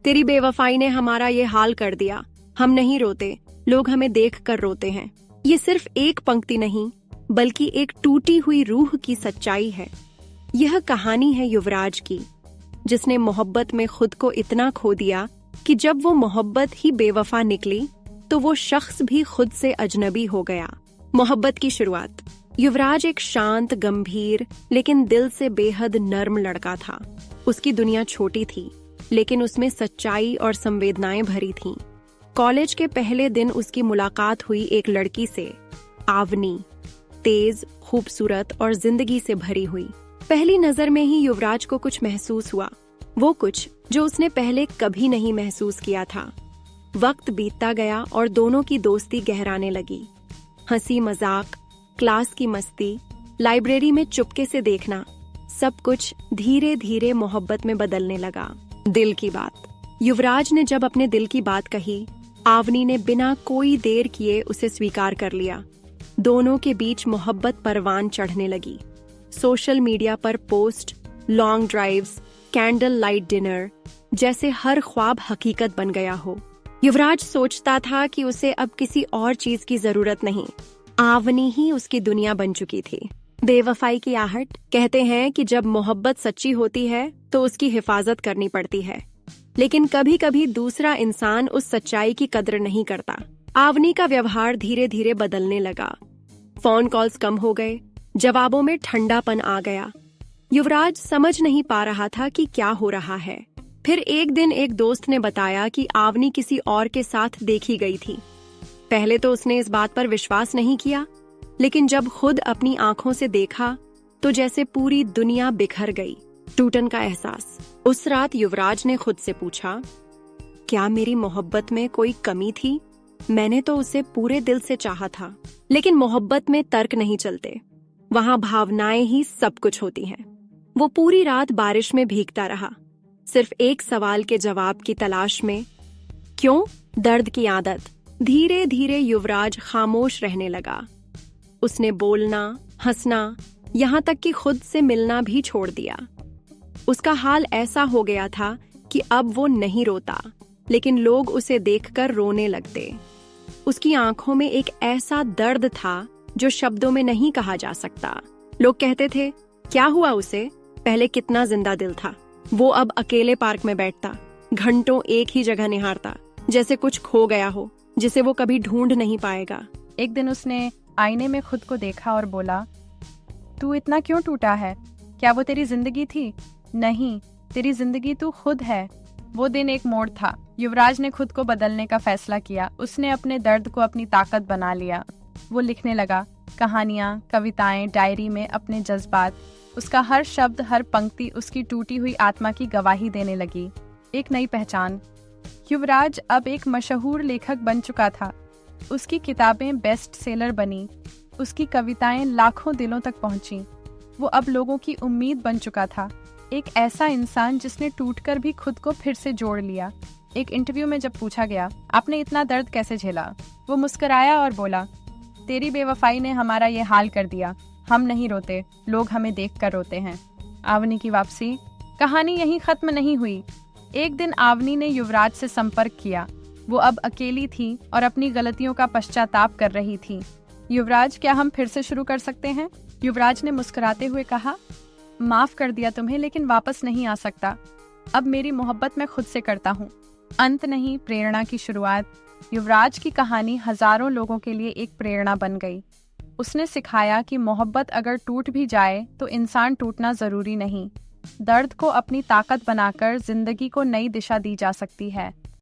तेरी बेवफाई ने हमारा ये हाल कर दिया। हम नहीं रोते, लोग हमें देख कर रोते हैं। ये सिर्फ एक पंक्ति नहीं, बल्कि एक टूटी हुई रूह की सच्चाई है। यह कहानी है युवराज की, जिसने मोहब्बत में खुद को इतना खो दिया कि जब वो मोहब्बत ही बेवफा निकली तो वो शख्स भी खुद से अजनबी हो गया। मोहब्बत की शुरुआत। युवराज एक शांत, गंभीर लेकिन दिल से बेहद नर्म लड़का था। उसकी दुनिया छोटी थी, लेकिन उसमें सच्चाई और संवेदनाएं भरी थीं। कॉलेज के पहले दिन उसकी मुलाकात हुई एक लड़की से, आवनी। तेज, खूबसूरत और जिंदगी से भरी हुई। पहली नजर में ही युवराज को कुछ महसूस हुआ, वो कुछ जो उसने पहले कभी नहीं महसूस किया था। वक्त बीतता गया और दोनों की दोस्ती गहराने लगी। हंसी मजाक, क्लास की मस्ती, लाइब्रेरी में चुपके से देखना, सब कुछ धीरे धीरे मोहब्बत में बदलने लगा। दिल की बात। युवराज ने जब अपने दिल की बात कही, आवनी ने बिना कोई देर किए उसे स्वीकार कर लिया। दोनों के बीच मोहब्बत परवान चढ़ने लगी। सोशल मीडिया पर post, long drives, candle light dinner, जैसे हर ख्वाब हकीकत बन गया हो। युवराज सोचता था कि उसे अब किसी और चीज की जरूरत नहीं, आवनी ही उसकी दुनिया बन चुकी थी। बेवफाई की आहट। कहते हैं कि जब मोहब्बत सच्ची होती है तो उसकी हिफाजत करनी पड़ती है, लेकिन कभी कभी दूसरा इंसान उस सच्चाई की कद्र नहीं करता। आवनी का व्यवहार धीरे धीरे बदलने लगा। फोन कॉल्स कम हो गए, जवाबों में ठंडापन आ गया। युवराज समझ नहीं पा रहा था कि क्या हो रहा है। फिर एक दिन एक दोस्त ने बताया कि आवनी किसी और के साथ देखी गई थी। पहले तो उसने इस बात पर विश्वास नहीं किया, लेकिन जब खुद अपनी आंखों से देखा तो जैसे पूरी दुनिया बिखर गई। टूटन का एहसास। उस रात युवराज ने खुद से पूछा, क्या मेरी मोहब्बत में कोई कमी थी? मैंने तो उसे पूरे दिल से चाहा था। लेकिन मोहब्बत में तर्क नहीं चलते, वहां भावनाएं ही सब कुछ होती हैं। वो पूरी रात बारिश में भीगता रहा, सिर्फ एक सवाल के जवाब की तलाश में। क्यों? दर्द की आदत। धीरे धीरे युवराज खामोश रहने लगा। उसने बोलना, हंसना, यहाँ तक कि खुद से मिलना भी छोड़ दिया। उसका हाल ऐसा हो गया था कि अब वो नहीं रोता, लेकिन लोग उसे देखकर रोने लगते। उसकी आंखों में एक ऐसा दर्द था जो शब्दों में नहीं कहा जा सकता। लोग कहते थे, क्या हुआ उसे? पहले कितना जिंदा दिल था। वो अब अकेले पार्क में बैठता, घंटों एक ही जगह निहारता, जैसे कुछ खो गया हो जिसे वो कभी ढूंढ नहीं पाएगा। एक दिन उसने आईने में खुद को देखा और बोला, तू इतना क्यों टूटा है? क्या वो तेरी जिंदगी थी? नहीं, तेरी जिंदगी तू खुद है। वो दिन एक मोड़ था। युवराज ने खुद को बदलने का फैसला किया। उसने अपने दर्द को अपनी ताकत बना लिया। वो लिखने लगा, कहानियां, कविताएं, डायरी में अपने जज्बात। उसका हर शब्द, हर पंक्ति उसकी टूटी हुई आत्मा की गवाही देने लगी। एक नई पहचान। युवराज अब एक मशहूर लेखक बन चुका था। उसकी किताबें बेस्ट सेलर बनी, उसकी कविताएं लाखों दिलों तक पहुंची। वो अब लोगों की उम्मीद बन चुका था, एक ऐसा इंसान जिसने टूटकर भी खुद को फिर से जोड़ लिया। एक इंटरव्यू में जब पूछा गया, आपने इतना दर्द कैसे झेला, वो मुस्कुराया और बोला, तेरी बेवफाई ने हमारा ये हाल कर दिया। हम नहीं रोते, लोग हमें देख कर रोते हैं। आवनी की वापसी। कहानी यहीं खत्म नहीं हुई। एक दिन आवनी ने युवराज से संपर्क किया। वो अब अकेली थी और अपनी गलतियों का पश्चाताप कर रही थी। युवराज, क्या हम फिर से शुरू कर सकते हैं? युवराज ने मुस्कुराते हुए कहा, माफ कर दिया तुम्हें, लेकिन वापस नहीं आ सकता। अब मेरी मोहब्बत मैं खुद से करता हूँ। अंत नहीं, प्रेरणा की शुरुआत। युवराज की कहानी हजारों लोगों के लिए एक प्रेरणा बन गई। उसने सिखाया कि मोहब्बत अगर टूट भी जाए तो इंसान टूटना जरूरी नहीं। दर्द को अपनी ताकत बनाकर जिंदगी को नई दिशा दी जा सकती है।